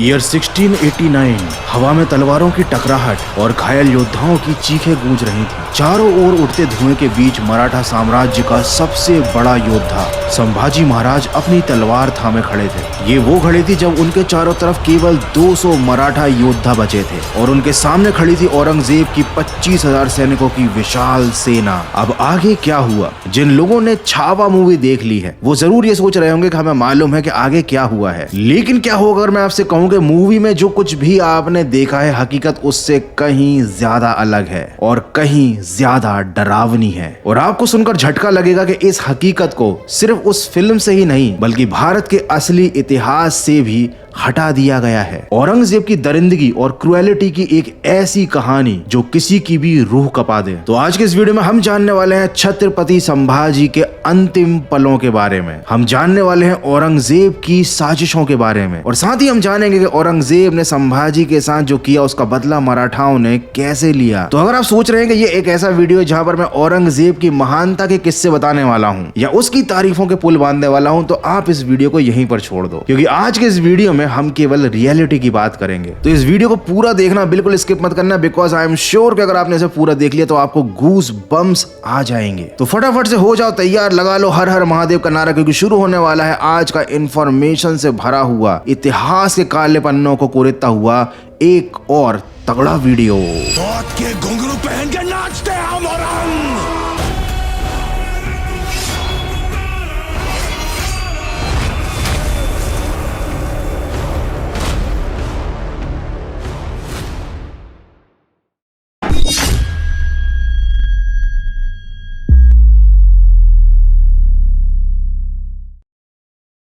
Year 1689। हवा में तलवारों की टकराहट और घायल योद्धाओं की चीखें गूंज रही थी। चारों ओर उठते धुएं के बीच मराठा साम्राज्य का सबसे बड़ा योद्धा संभाजी महाराज अपनी तलवार थामे खड़े थे। ये वो घड़ी थी जब उनके चारों तरफ केवल 200 मराठा योद्धा बचे थे और उनके सामने खड़ी थी औरंगजेब की 25,000 सैनिकों की विशाल सेना। अब आगे क्या हुआ? जिन लोगों ने छावा मूवी देख ली है वो जरूर ये सोच रहे होंगे कि हमें मालूम है कि आगे क्या हुआ है, लेकिन क्या होगा अगर मैं आपसे कहूं कि मूवी में जो कुछ भी आपने देखा है हकीकत उससे कहीं ज्यादा अलग है और कहीं ज्यादा डरावनी है। और आपको सुनकर झटका लगेगा कि इस हकीकत को सिर्फ उस फिल्म से ही नहीं बल्कि भारत के असली इतिहास से भी हटा दिया गया है। औरंगजेब की दरिंदगी और क्रुएलिटी की एक ऐसी कहानी जो किसी की भी रूह कपा दे। तो आज के इस वीडियो में हम जानने वाले हैं छत्रपति संभाजी के अंतिम पलों के बारे में, हम जानने वाले हैं औरंगजेब की साजिशों के बारे में और साथ ही हम जानेंगे कि औरंगजेब ने संभाजी के साथ जो किया उसका बदला मराठाओं ने कैसे लिया। तो अगर आप सोच रहे हैं कि ये एक ऐसा वीडियो है जहां पर मैं औरंगजेब की महानता के किस्से बताने वाला हूं या उसकी तारीफों के पुल बांधने वाला हूं, तो आप इस वीडियो को यहीं पर छोड़ दो, क्योंकि आज के इस वीडियो में हम केवल रियलिटी की बात करेंगे। तो इस वीडियो को पूरा देखना, बिल्कुल स्किप मत करना, बिकॉज आई एम श्योर कि अगर आपने इसे पूरा देख लिया तो आपको गूज बम्स आ जाएंगे। तो फटाफट से हो जाओ तैयार, लगा लो हर हर महादेव का नारा, क्योंकि शुरू होने वाला है आज का इंफॉर्मेशन से भरा हुआ, इतिहास के काले पन्नों को कोरेता हुआ एक और तगड़ा वीडियो। के घुंघरू पहन के नाचते हम औरंग।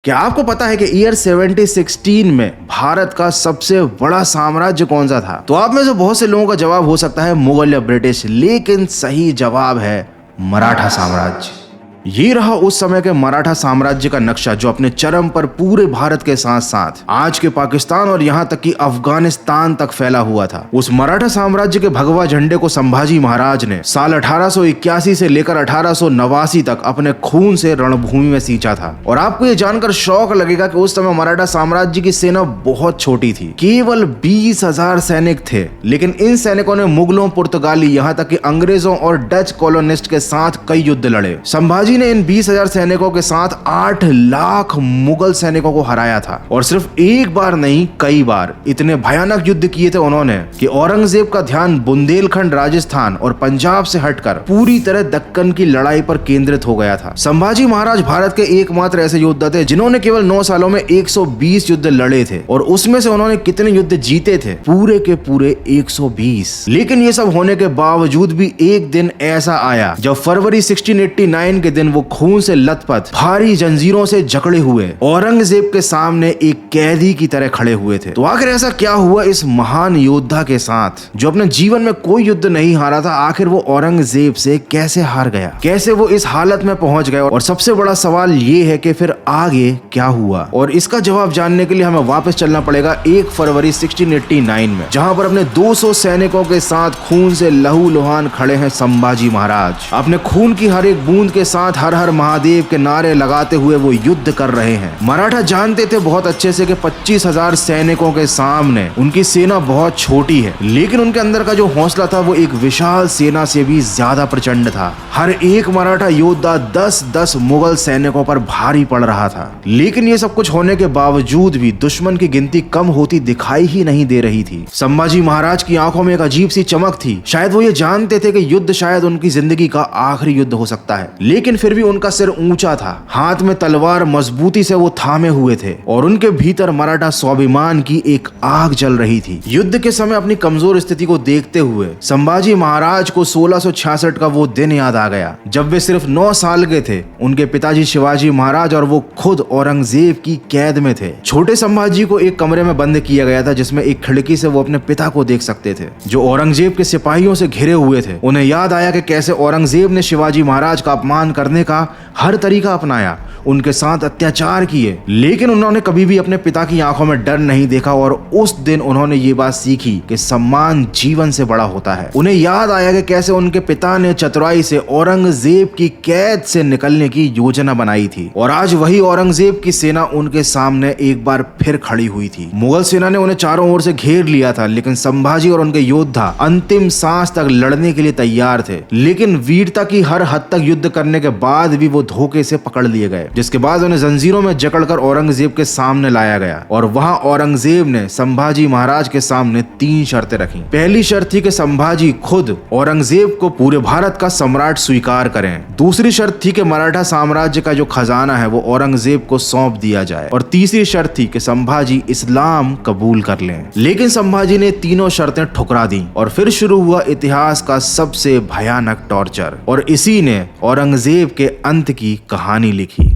क्या आपको पता है कि ईयर 1716 में भारत का सबसे बड़ा साम्राज्य कौन सा था? तो आप में से बहुत से लोगों का जवाब हो सकता है मुगल या ब्रिटिश, लेकिन सही जवाब है मराठा साम्राज्य। ये रहा उस समय के मराठा साम्राज्य का नक्शा जो अपने चरम पर पूरे भारत के साथ साथ आज के पाकिस्तान और यहाँ तक कि अफगानिस्तान तक फैला हुआ था। उस मराठा साम्राज्य के भगवा झंडे को संभाजी महाराज ने साल 1881 से लेकर 1889 तक अपने खून से रणभूमि में सींचा था। और आपको ये जानकर शौक लगेगा कि उस समय मराठा साम्राज्य की सेना बहुत छोटी थी, केवल 20,000 सैनिक थे, लेकिन इन सैनिकों ने मुगलों, पुर्तगाली, यहाँ तक कि अंग्रेजों और डच कॉलोनिस्ट के साथ कई युद्ध लड़े। संभाजी ने इन 20,000 सैनिकों के साथ 8 लाख मुगल सैनिकों को हराया था और सिर्फ एक बार नहीं कई बार इतने भयानक युद्ध किए थे उन्होंने कि औरंगजेब का ध्यान बुंदेलखंड, राजस्थान और पंजाब से हटकर पूरी तरह दक्कन की लड़ाई पर केंद्रित हो गया था। संभाजी महाराज भारत के एकमात्र ऐसे योद्धा थे जिन्होंने केवल 9 सालों में 120 युद्ध लड़े थे और उसमें से उन्होंने कितने युद्ध जीते थे? पूरे के पूरे 120। लेकिन ये सब होने के बावजूद भी एक दिन ऐसा आया जब फरवरी 1689 के दिन वो खून से लथपथ भारी जंजीरों से जकड़े हुए औरंगजेब के सामने एक कैदी की तरह खड़े हुए थे। तो आखिर ऐसा क्या हुआ इस महान योद्धा के साथ जो अपने जीवन में कोई युद्ध नहीं हारा था? आखिर वो औरंगजेब से कैसे हार गया, कैसे वो इस हालत में पहुंच गया? और सबसे बड़ा सवाल ये है कि फिर आगे क्या हुआ? और इसका जवाब जानने के लिए हमें वापस चलना पड़ेगा 1 फरवरी 1689 में, जहां पर अपने 200 सैनिकों के साथ खून से लहूलुहान खड़े हैं संभाजी महाराज। अपने खून की हर एक बूंद के साथ हर हर महादेव के नारे लगाते हुए वो युद्ध कर रहे हैं। मराठा जानते थे बहुत अच्छे से कि 25,000 सैनिकों के सामने उनकी सेना बहुत छोटी है, लेकिन उनके अंदर का जो हौसला था वो एक विशाल सेना से भी ज्यादा प्रचंड था। हर एक मराठा योद्धा 10-10 मुगल सैनिकों पर भारी पड़ रहा था। लेकिन ये सब कुछ होने के बावजूद भी दुश्मन की गिनती कम होती दिखाई ही नहीं दे रही थी। संभाजी महाराज की आंखों में एक अजीब सी चमक थी। शायद वो ये जानते थे कि युद्ध शायद उनकी जिंदगी का आखिरी युद्ध हो सकता है, लेकिन फिर भी उनका सिर ऊंचा था, हाथ में तलवार मजबूती से वो थामे हुए थे और उनके भीतर मराठा स्वाभिमान की एक आग जल रही थी। युद्ध के समय अपनी कमजोर स्थिति को देखते हुए संभाजी महाराज को 1666 का वो दिन याद आ गया जब वे सिर्फ 9 साल के थे। उनके पिताजी शिवाजी महाराज और वो खुद औरंगजेब की कैद में थे। छोटे संभाजी को एक कमरे में बंद किया गया था जिसमें एक खिड़की से वो अपने पिता को देख सकते थे जो औरंगजेब के सिपाहियों से घिरे हुए थे। उन्हें याद आया कि कैसे औरंगजेब ने शिवाजी महाराज का अपमान करने का हर तरीका अपनाया उनके साथ अत्याचार किए, लेकिन उन्होंने कभी भी अपने पिता की आंखों में डर नहीं देखा और उस दिन उन्होंने ये बात सीखी कि सम्मान जीवन से बड़ा होता है। उन्हें याद आया कि कैसे उनके पिता ने चतुराई से औरंगजेब की कैद से निकलने की योजना बनाई थी और आज वही औरंगजेब की सेना उनके सामने एक बार फिर खड़ी हुई थी। मुगल सेना ने उन्हें चारों ओर से घेर लिया था, लेकिन संभाजी और उनके योद्धा अंतिम सांस तक लड़ने के लिए तैयार थे। लेकिन वीरता की हर हद तक युद्ध करने के बाद भी वो धोखे से पकड़ लिए गए, जिसके बाद उन्हें जंजीरों में जकड़कर औरंगजेब के सामने लाया गया और वहां औरंगजेब ने संभाजी महाराज के सामने 3 शर्तें रखी। पहली शर्त थी कि संभाजी खुद औरंगजेब को पूरे भारत का सम्राट स्वीकार करें। दूसरी शर्त थी कि मराठा साम्राज्य का जो खजाना है वो औरंगजेब को सौंप दिया जाए और तीसरी शर्त थी कि संभाजी इस्लाम कबूल कर लें। लेकिन संभाजी ने तीनों शर्तें ठुकरा दी और फिर शुरू हुआ इतिहास का सबसे भयानक टॉर्चर और इसी ने औरंगजेब के अंत की कहानी लिखी।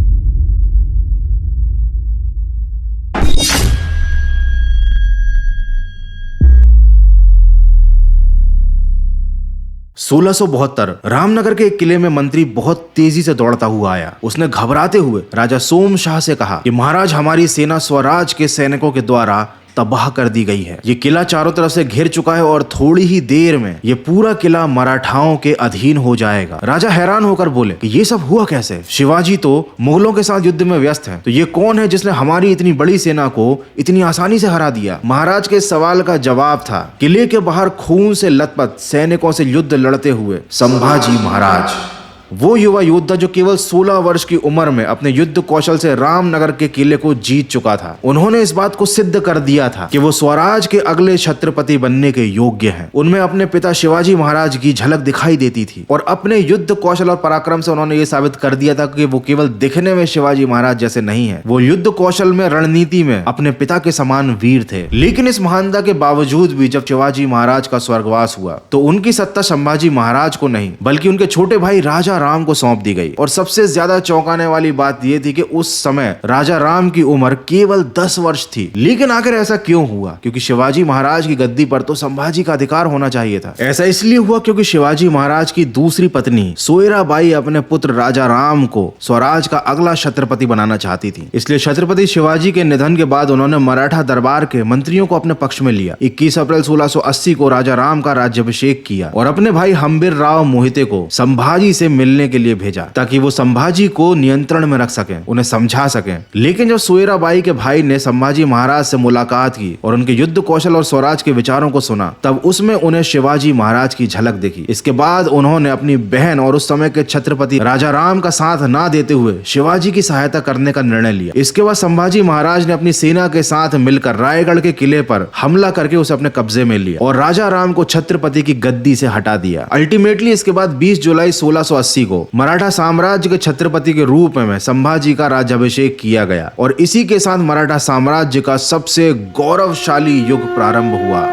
रामनगर के एक किले में मंत्री बहुत तेजी से दौड़ता हुआ आया। उसने घबराते हुए राजा सोम शाह से कहा कि महाराज, हमारी सेना स्वराज के सैनिकों के द्वारा तबाह कर दी गई है। ये किला चारों तरफ से घिर चुका है और थोड़ी ही देर में ये पूरा किला मराठाओं के अधीन हो जाएगा। राजा हैरान होकर बोले कि ये सब हुआ कैसे? शिवाजी तो मुगलों के साथ युद्ध में व्यस्त हैं, तो ये कौन है जिसने हमारी इतनी बड़ी सेना को इतनी आसानी से हरा दिया? महाराज के सवाल का जवाब था किले के बाहर खून से लथपथ सैनिकों से युद्ध लड़ते हुए संभाजी महाराज, वो युवा योद्धा जो केवल 16 वर्ष की उम्र में अपने युद्ध कौशल से रामनगर के किले को जीत चुका था। उन्होंने इस बात को सिद्ध कर दिया था कि वो स्वराज के अगले छत्रपति बनने के योग्य हैं। उनमें अपने पिता शिवाजी महाराज की झलक दिखाई देती थी और अपने युद्ध कौशल और पराक्रम से उन्होंने ये साबित कर दिया था कि वो केवल दिखने में शिवाजी महाराज जैसे नहीं है, वो युद्ध कौशल में, रणनीति में अपने पिता के समान वीर थे। लेकिन इस महानता के बावजूद भी जब शिवाजी महाराज का स्वर्गवास हुआ तो उनकी सत्ता संभाजी महाराज को नहीं बल्कि उनके छोटे भाई राजा राम को सौंप दी गई। और सबसे ज्यादा चौंकाने वाली बात यह थी कि उस समय राजा राम की उम्र केवल 10 वर्ष थी। लेकिन आखिर ऐसा क्यों हुआ? क्योंकि शिवाजी महाराज की गद्दी पर तो संभाजी का अधिकार होना चाहिए था। ऐसा इसलिए हुआ क्योंकि शिवाजी महाराज की दूसरी पत्नी सोयराबाई अपने पुत्र राजा राम को स्वराज का अगला छत्रपति बनाना चाहती थी। इसलिए छत्रपति शिवाजी के निधन के बाद उन्होंने मराठा दरबार के मंत्रियों को अपने पक्ष में लिया। 21 अप्रैल 1680 को राजा राम का राज्याभिषेक किया और अपने भाई हम्बीर राव मोहिते को संभाजी से मिलने के लिए भेजा ताकि वो संभाजी को नियंत्रण में रख सकें, उन्हें समझा सकें। लेकिन जब सोयराबाई के भाई ने संभाजी महाराज से मुलाकात की और उनके युद्ध कौशल और स्वराज के विचारों को सुना, तब उसमें उन्हें शिवाजी महाराज की झलक दिखी। इसके बाद उन्होंने अपनी बहन और उस समय के छत्रपति राजा राम का साथ ना देते हुए शिवाजी की सहायता करने का निर्णय लिया। इसके बाद संभाजी महाराज ने अपनी सेना के साथ मिलकर रायगढ़ के किले पर हमला करके उसे अपने कब्जे में लिया और राजा राम को छत्रपति की गद्दी से हटा दिया। अल्टीमेटली इसके बाद 20 जुलाई 1680 को मराठा साम्राज्य के छत्रपति के रूप में संभाजी का राज्याभिषेक किया गया और इसी के साथ मराठा साम्राज्य का सबसे गौरवशाली युग प्रारंभ हुआ।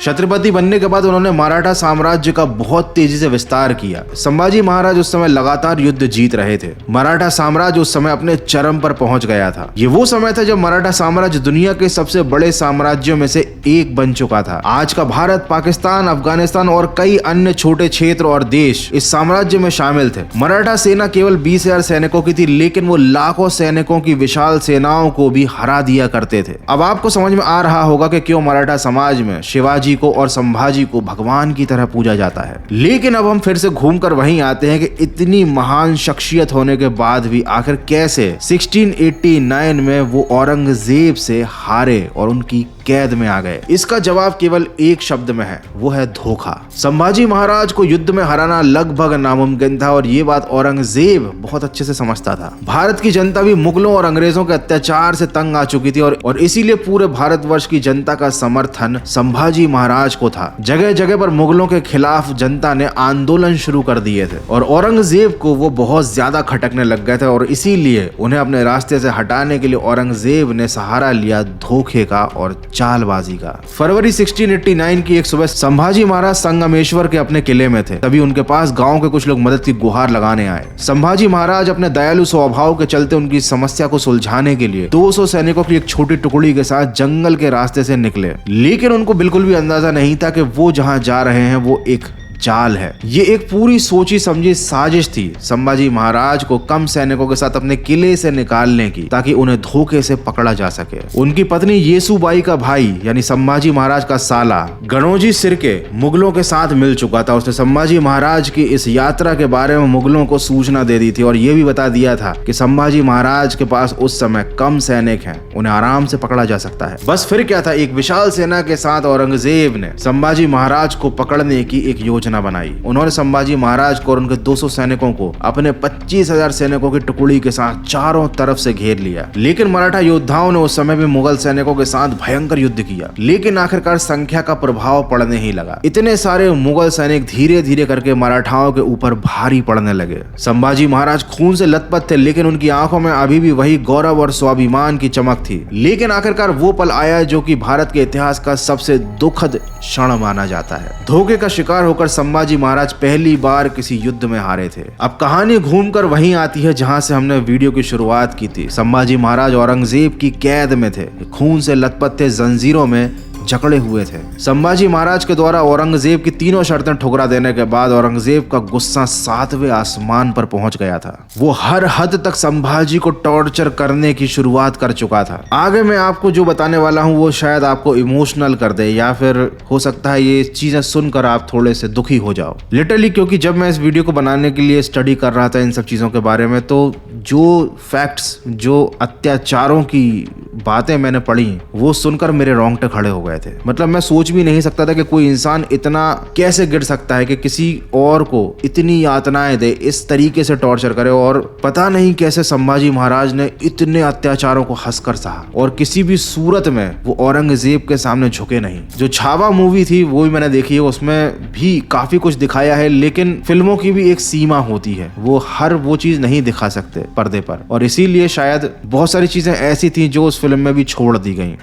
छत्रपति बनने के बाद उन्होंने मराठा साम्राज्य का बहुत तेजी से विस्तार किया। संभाजी महाराज उस समय लगातार युद्ध जीत रहे थे। मराठा साम्राज्य उस समय अपने चरम पर पहुंच गया था। ये वो समय था जब मराठा साम्राज्य दुनिया के सबसे बड़े साम्राज्यों में से एक बन चुका था। आज का भारत, पाकिस्तान, अफगानिस्तान और कई अन्य छोटे क्षेत्र और देश इस साम्राज्य में शामिल थे। मराठा सेना केवल 20,000 सैनिकों की थी, लेकिन वो लाखों सैनिकों की विशाल सेनाओं को भी हरा दिया करते थे। अब आपको समझ में आ रहा होगा कि क्यों मराठा समाज में शिवाजी को और संभाजी को भगवान की तरह पूजा जाता है। लेकिन अब हम फिर से घूमकर वहीं आते हैं कि इतनी महान शख्सियत होने के बाद भी आखिर कैसे 1689 में वो औरंगजेब से हारे और उनकी कैद में आ गए। इसका जवाब केवल एक शब्द में है, वो है धोखा। संभाजी महाराज को युद्ध में हराना लगभग नामुमकिन था और ये बात औरंगजेब बहुत अच्छे से समझता था। भारत की जनता भी मुगलों और अंग्रेजों के अत्याचार से तंग आ चुकी थी और इसीलिए पूरे भारतवर्ष की जनता का समर्थन संभाजी महाराज को था। जगह जगह पर मुगलों के खिलाफ जनता ने आंदोलन शुरू कर दिए थे और औरंगजेब को वो बहुत ज्यादा खटकने लग गए थे और इसीलिए उन्हें अपने रास्ते से हटाने के लिए औरंगजेब ने सहारा लिया धोखे का और चालबाजी का। फरवरी 1689 की एक सुबह संभाजी महाराज संगमेश्वर के अपने किले में थे। तभी उनके पास गांव के कुछ लोग मदद की गुहार लगाने आए। संभाजी महाराज अपने दयालु स्वभाव के चलते उनकी समस्या को सुलझाने के लिए 200 सैनिकों की एक छोटी टुकड़ी के साथ जंगल के रास्ते से निकले। लेकिन उनको बिल्कुल भी अंदाजा नहीं था कि वो जहां जा रहे हैं वो एक चाल है। ये एक पूरी सोची समझी साजिश थी संभाजी महाराज को कम सैनिकों के साथ अपने किले से निकालने की, ताकि उन्हें धोखे से पकड़ा जा सके। उनकी पत्नी येसुबाई का भाई यानी संभाजी महाराज का साला गणोजी सिर्के मुगलों के साथ मिल चुका था। उसने संभाजी महाराज की इस यात्रा के बारे में मुगलों को सूचना दे दी थी और यह भी बता दिया था कि संभाजी महाराज के पास उस समय कम सैनिक हैं, उन्हें आराम से पकड़ा जा सकता है। बस फिर क्या था, एक विशाल सेना के साथ औरंगजेब ने संभाजी महाराज को पकड़ने की एक योजना बनाई। उन्होंने संभाजी महाराज को और उनके 200 सैनिकों को अपने 25,000 सैनिकों की टुकड़ी के साथ चारों तरफ से घेर लिया। लेकिन मराठा योद्धाओं ने उस समय भी मुगल सैनिकों के साथ भयंकर युद्ध किया, लेकिन आखिरकार संख्या का प्रभाव पड़ने ही लगा। इतने सारे मुगल सैनिक धीरे धीरे करके मराठाओं के ऊपर भारी पड़ने लगे। संभाजी महाराज खून से लथपथ थे, लेकिन उनकी आंखों में अभी भी वही गौरव और स्वाभिमान की चमक थी। लेकिन आखिरकार वो पल आया जो कि भारत के इतिहास का सबसे दुखद क्षण माना जाता है। धोखे का शिकार होकर संभाजी महाराज पहली बार किसी युद्ध में हारे थे। अब कहानी घूमकर वहीं आती है जहां से हमने वीडियो की शुरुआत की थी। संभाजी महाराज औरंगजेब की कैद में थे, खून से लथपथ थे, जंजीरों में जकड़े हुए थे। संभाजी महाराज के द्वारा औरंगजेब की तीनों शर्तें ठुकरा देने के बाद औरंगजेब का गुस्सा 7वें आसमान पर पहुंच गया था। वो हर हद तक संभाजी को टॉर्चर करने की शुरुआत कर चुका था। आगे मैं आपको जो बताने वाला हूं वो शायद आपको इमोशनल कर दे, या फिर हो सकता है ये चीजें सुनकर आप थोड़े से दुखी हो जाओ। लिटरली, क्योंकि जब मैं इस वीडियो को बनाने के लिए स्टडी कर रहा था इन सब चीजों के बारे में, तो जो फैक्ट्स, जो अत्याचारों की बातें मैंने पढ़ी वो सुनकर मेरे रोंगटे खड़े हो गए थे। मतलब मैं सोच भी नहीं सकता था कि कोई इंसान इतना कैसे गिर सकता है कि किसी और को इतनी यातनाएं दे, इस तरीके से टॉर्चर करे। और पता नहीं कैसे संभाजी महाराज ने इतने अत्याचारों को हंसकर सहा और किसी भी सूरत में वो औरंगजेब के सामने झुके नहीं। जो छावा मूवी थी वो भी मैंने देखी है, उसमें भी काफी कुछ दिखाया है, लेकिन फिल्मों की भी एक सीमा होती है, वो हर वो चीज नहीं दिखा सकते पर्दे पर, और इसीलिए शायद बहुत सारी चीजें ऐसी थी जो उस फिल्म में भी छोड़ दी गई।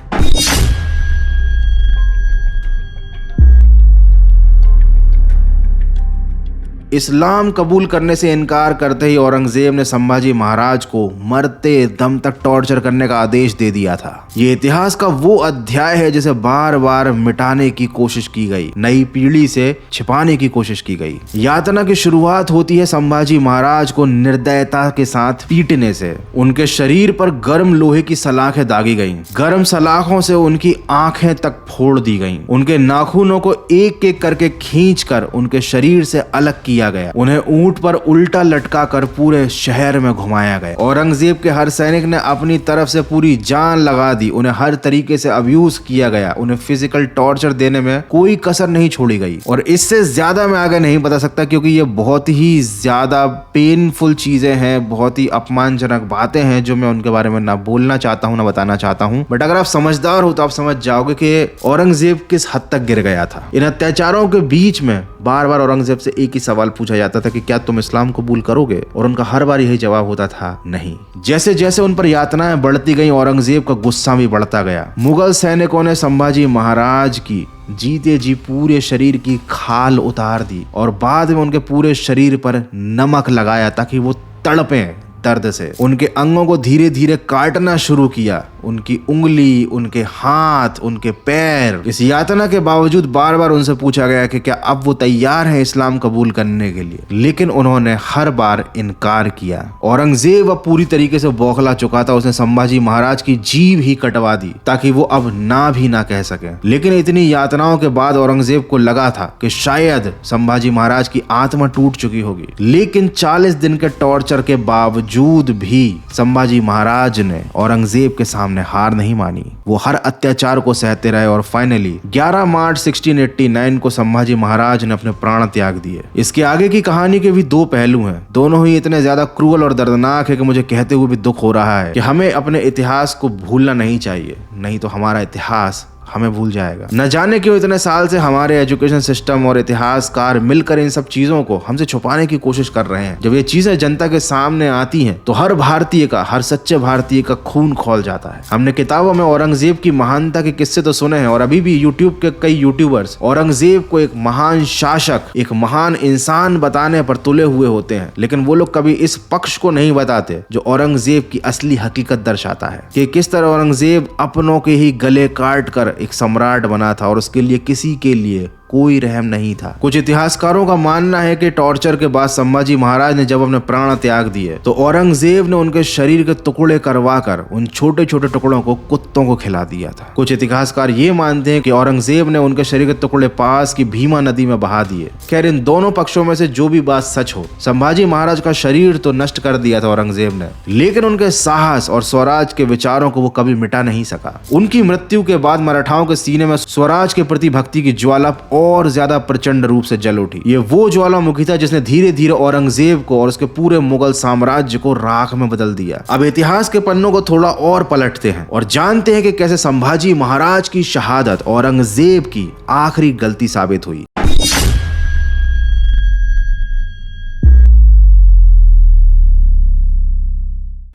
इस्लाम कबूल करने से इनकार करते ही औरंगजेब ने संभाजी महाराज को मरते दम तक टॉर्चर करने का आदेश दे दिया था। ये इतिहास का वो अध्याय है जिसे बार बार मिटाने की कोशिश की गई, नई पीढ़ी से छिपाने की कोशिश की गई। यातना की शुरुआत होती है संभाजी महाराज को निर्दयता के साथ पीटने से। उनके शरीर पर गर्म लोहे की सलाखें दागी गईं। गर्म सलाखों से उनकी आंखें तक फोड़ दी गईं। उनके नाखूनों को एक एक करके खींचकर उनके शरीर से अलग किया गया। उन्हें ऊंट पर उल्टा लटका कर पूरे शहर में घुमाया गया। औरंगजेब के हर सैनिक ने अपनी तरफ से पूरी जान लगा दी। उन्हें हर तरीके से अब्यूज किया गया। उन्हें फिजिकल टॉर्चर देने में कोई कसर नहीं छोड़ी गई। और इससे ज्यादा मैं आगे नहीं बता सकता, क्योंकि ये बहुत ही ज्यादा पेनफुल चीजें हैं, बहुत ही अपमानजनक बातें हैं जो मैं उनके बारे में ना बोलना चाहता हूँ ना बताना चाहता हूँ। बट अगर आप समझदार हो तो आप समझ जाओगे कि औरंगजेब किस हद तक गिर गया था। इन अत्याचारों के बीच में बार बार औरंगजेब से एक ही सवाल पूछा जाता था कि क्या तुम इस्लाम कबूल करोगे, और उनका हर बार यही जवाब होता था नहीं। जैसे जैसे उन पर यातनाएं बढ़ती गईं, औरंगजेब का गुस्सा भी बढ़ता गया। मुगल सैनिकों ने संभाजी महाराज की जीते जी पूरे शरीर की खाल उतार दी और बाद में उनके पूरे शरीर पर नमक लगाया ताकि वो तड़पें दर्द से। उनके अंगों को धीरे धीरे काटना शुरू किया, उनकी उंगली, उनके हाथ, उनके पैर। इस यातना के बावजूद बार बार उनसे पूछा गया कि क्या अब वो तैयार हैं इस्लाम कबूल करने के लिए, लेकिन उन्होंने हर बार इनकार किया। औरंगजेब अब पूरी तरीके से बौखला चुका था। उसने संभाजी महाराज की जीभ ही कटवा दी ताकि वो अब ना भी ना कह सके। लेकिन इतनी यातनाओं के बाद औरंगजेब को लगा था कि शायद संभाजी महाराज की आत्मा टूट चुकी होगी। लेकिन 40 दिन के टॉर्चर के बावजूद भी संभाजी महाराज ने औरंगजेब के सामने हार नहीं मानी। वो हर अत्याचार को सहते रहे और फाइनली 11 मार्च 1689 को संभाजी महाराज ने अपने प्राण त्याग दिए। इसके आगे की कहानी के भी दो पहलू हैं। दोनों ही इतने ज्यादा क्रूअल और दर्दनाक है कि मुझे कहते हुए भी दुख हो रहा है कि हमें अपने इतिहास को भूलना नहीं चाहिए, नहीं तो हमारा इतिहास हमें भूल जाएगा। न जाने क्यों इतने साल से हमारे एजुकेशन सिस्टम और इतिहासकार मिलकर इन सब चीजों को हमसे छुपाने की कोशिश कर रहे हैं। जब ये चीजें जनता के सामने आती हैं तो हर भारतीय का, हर सच्चे भारतीय का खून खौल जाता है। हमने किताबों में औरंगजेब की महानता के किस्से तो सुने हैं और अभी भी यूट्यूब के कई यूट्यूबर्स औरंगजेब को एक महान शासक, एक महान इंसान बताने पर तुले हुए होते हैं, लेकिन वो लोग कभी इस पक्ष को नहीं बताते जो औरंगजेब की असली हकीकत दर्शाता है कि किस तरह औरंगजेब अपनों के ही गले काट कर एक सम्राट बना था और उसके लिए किसी के लिए कोई रहम नहीं था। कुछ इतिहासकारों का मानना है कि टॉर्चर के बाद संभाजी महाराज ने जब अपने प्राण त्याग दिए तो औरंगजेब ने उनके शरीर के टुकड़े करवा कर उन छोटे छोटे टुकड़ों को कुत्तों को खिला दिया था। कुछ इतिहासकार ये मानते हैं कि औरंगजेब ने उनके शरीर के टुकड़े पास की भीमा नदी में बहा दिए। खैर, इन दोनों पक्षों में से जो भी बात सच हो, संभाजी महाराज का शरीर तो नष्ट कर दिया था औरंगजेब ने, लेकिन उनके साहस और स्वराज के विचारों को वो कभी मिटा नहीं सका। उनकी मृत्यु के बाद मराठाओं के सीने में स्वराज के प्रति भक्ति की ज्वाला और ज्यादा प्रचंड रूप से जल उठी। ये वो ज्वालामुखी था जिसने धीरे धीरे औरंगजेब को और उसके पूरे मुगल साम्राज्य को राख में बदल दिया। अब इतिहास के पन्नों को थोड़ा और पलटते हैं और जानते हैं कि कैसे संभाजी महाराज की शहादत औरंगजेब की आखिरी गलती साबित हुई।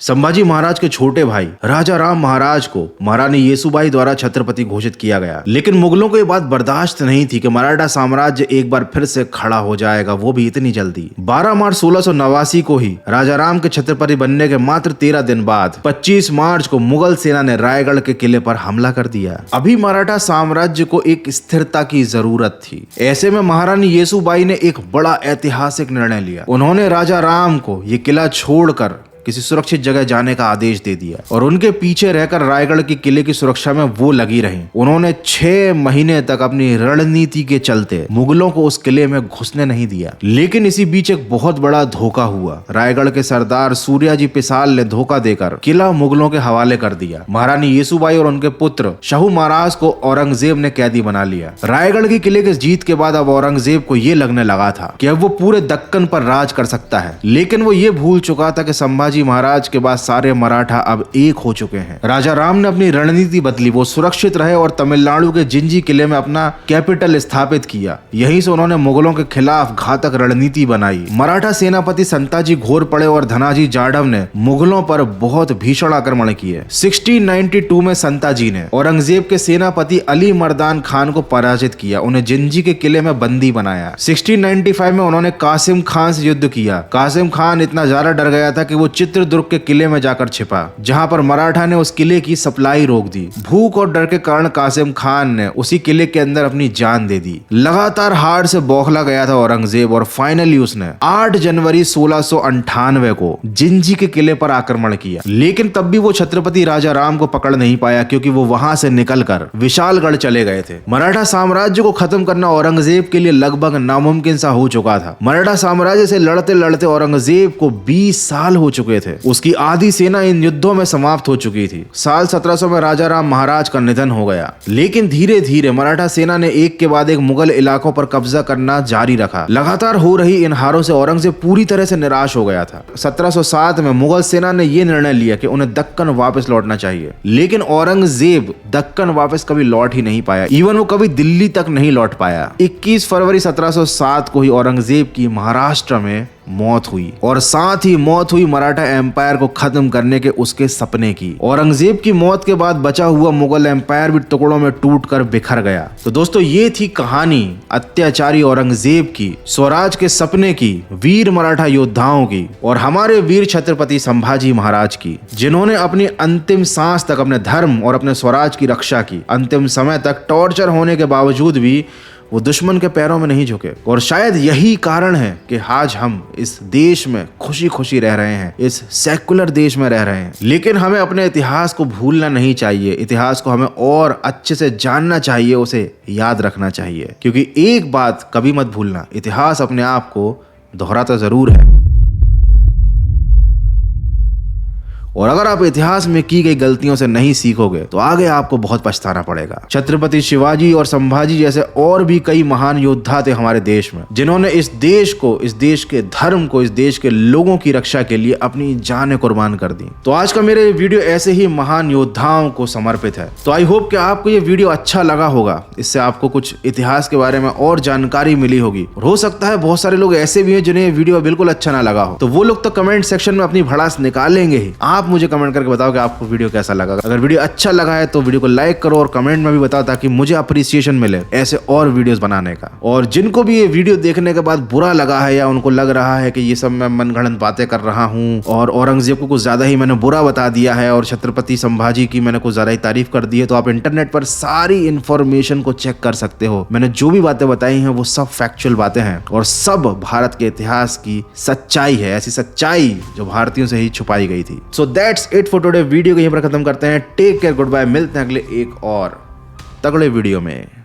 संभाजी महाराज के छोटे भाई राजा राम महाराज को महारानी येसुबाई द्वारा छत्रपति घोषित किया गया, लेकिन मुगलों को यह बात बर्दाश्त नहीं थी कि मराठा साम्राज्य एक बार फिर से खड़ा हो जाएगा, वो भी इतनी जल्दी। 12 मार्च 1689 को ही राजा राम के छत्रपति बनने के मात्र 13 दिन बाद 25 मार्च को मुगल सेना ने रायगढ़ के किले पर हमला कर दिया। अभी मराठा साम्राज्य को एक स्थिरता की जरूरत थी। ऐसे में महारानी येसुबाई ने एक बड़ा ऐतिहासिक निर्णय लिया। उन्होंने राजा राम को ये किला छोड़कर किसी सुरक्षित जगह जाने का आदेश दे दिया और उनके पीछे रहकर रायगढ़ के किले की सुरक्षा में वो लगी रहीं। उन्होंने 6 महीने तक अपनी रणनीति के चलते मुगलों को उस किले में घुसने नहीं दिया। लेकिन इसी बीच एक बहुत बड़ा धोखा हुआ। रायगढ़ के सरदार सूर्याजी पिसाल ने धोखा देकर किला मुगलों के हवाले कर दिया। महारानी येसुबाई और उनके पुत्र शाहू महाराज को औरंगजेब ने कैदी बना लिया। रायगढ़ के किले की जीत के बाद अब औरंगजेब को ये लगने लगा था कि अब वो पूरे दक्कन पर राज कर सकता है, लेकिन वो ये भूल चुका था कि संभाजी महाराज के बाद सारे मराठा अब एक हो चुके हैं। राजा राम ने अपनी रणनीति बदली। वो सुरक्षित रहे और तमिलनाडु के जिंजी किले में अपना कैपिटल स्थापित किया। यहीं से उन्होंने मुगलों के खिलाफ घातक रणनीति बनाई। मराठा सेनापति संताजी घोरपड़े और धनाजी जाधव ने मुगलों पर बहुत भीषण आक्रमण किए। 1692 में संताजी ने औरंगजेब के सेनापति अली मर्दान खान को पराजित किया, उन्हें जिंजी के किले में बंदी बनाया। 1695 में उन्होंने कासिम खान से युद्ध किया। कासिम खान इतना ज्यादा डर गया था कि वो चित्रदुर्ग के किले में जाकर छिपा, जहां पर मराठा ने उस किले की सप्लाई रोक दी। भूख और डर के कारण कासिम खान ने उसी किले के अंदर अपनी जान दे दी। लगातार हार से बौखला गया था औरंगजेब और फाइनली उसने 8 जनवरी 1698 को जिंजी के किले पर आक्रमण किया। लेकिन तब भी वो छत्रपति राजा राम को पकड़ नहीं पाया, क्योंकि वो वहां से निकलकर विशालगढ़ चले गए थे। मराठा साम्राज्य को खत्म करना औरंगजेब के लिए लगभग नामुमकिन सा हो चुका था। मराठा साम्राज्य से लड़ते लड़ते औरंगजेब को 20 साल हो चुके थे। उसकी आधी सेना इन युद्धों में समाप्त हो चुकी थी। साल 1700 में राजा राम महाराज का निधन हो गया, लेकिन धीरे धीरे मराठा सेना ने एक के बाद एक मुगल इलाकों पर कब्जा करना जारी रखा। लगातार हो रही इन हारों से औरंगजेब पूरी तरह से निराश हो गया था। 1707 में मुगल सेना ने यह निर्णय लिया कि उन्हें दक्कन वापस लौटना चाहिए, लेकिन औरंगजेब दक्कन वापस कभी लौट ही नहीं पाया। इवन वो कभी दिल्ली तक नहीं लौट पाया। 21 फरवरी 1707 को ही औरंगजेब की महाराष्ट्र में मौत हुई और साथ ही मौत हुई मराठा एम्पायर को खत्म करने के उसके सपने की। औरंगजेब की मौत के बाद बचा हुआ मुगल एम्पायर भी टुकड़ों में टूटकर बिखर गया। तो दोस्तों, ये थी कहानी अत्याचारी औरंगजेब की, स्वराज के सपने की, वीर मराठा योद्धाओं की और हमारे वीर छत्रपति संभाजी महाराज की, जिन्होंने अपनी अंतिम सांस तक अपने धर्म और अपने स्वराज की रक्षा की। अंतिम समय तक टॉर्चर होने के बावजूद भी वो दुश्मन के पैरों में नहीं झुके। और शायद यही कारण है कि आज हम इस देश में खुशी खुशी रह रहे हैं, इस सेकुलर देश में रह रहे हैं। लेकिन हमें अपने इतिहास को भूलना नहीं चाहिए। इतिहास को हमें और अच्छे से जानना चाहिए, उसे याद रखना चाहिए, क्योंकि एक बात कभी मत भूलना, इतिहास अपने आप को दोहराता जरूर है। और अगर आप इतिहास में की गई गलतियों से नहीं सीखोगे तो आगे आपको बहुत पछताना पड़ेगा। छत्रपति शिवाजी और संभाजी जैसे और भी कई महान योद्धा थे हमारे देश में, जिन्होंने इस देश को, इस देश के धर्म को, इस देश के लोगों की रक्षा के लिए अपनी जानें कुर्बान कर दी। तो आज का मेरा ये वीडियो ऐसे ही महान योद्धाओं को समर्पित है। तो आई होप कि आपको ये वीडियो अच्छा लगा होगा। इससे आपको कुछ इतिहास के बारे में और जानकारी मिली होगी। और हो सकता है बहुत सारे लोग ऐसे भी हैं जिन्हें ये वीडियो बिल्कुल अच्छा ना लगा हो, तो वो लोग तो कमेंट सेक्शन में अपनी भड़ास निकालेंगे ही। आप मुझे कमेंट करके बताओ कि आपको वीडियो कैसा लगा। अगर वीडियो अच्छा लगा है तो वीडियो को लाइक करो और कमेंट में भी बताओ ताकि मुझे अप्रिसिएशन मिले ऐसे और वीडियोस बनाने का। और जिनको भी ये वीडियो देखने के बाद बुरा लगा है या उनको लग रहा है कि ये सब मैं मनगढ़ंत बातें कर रहा हूँ और औरंगजेब को कुछ ज्यादा ही मैंने बुरा बता दिया है और छत्रपति संभाजी की मैंने कुछ ज्यादा ही तारीफ कर दी है, तो आप इंटरनेट पर सारी इंफॉर्मेशन को चेक कर सकते हो। मैंने जो भी बातें बताई हैं वो सब फैक्चुअल बातें हैं और सब भारत के इतिहास की सच्चाई है, ऐसी सच्चाई जो भारतीयों से ही छुपाई गई थी। So that's it for today. Video को यहीं पर खत्म करते हैं। Take care, good bye. मिलते हैं अगले एक और तगड़े वीडियो में।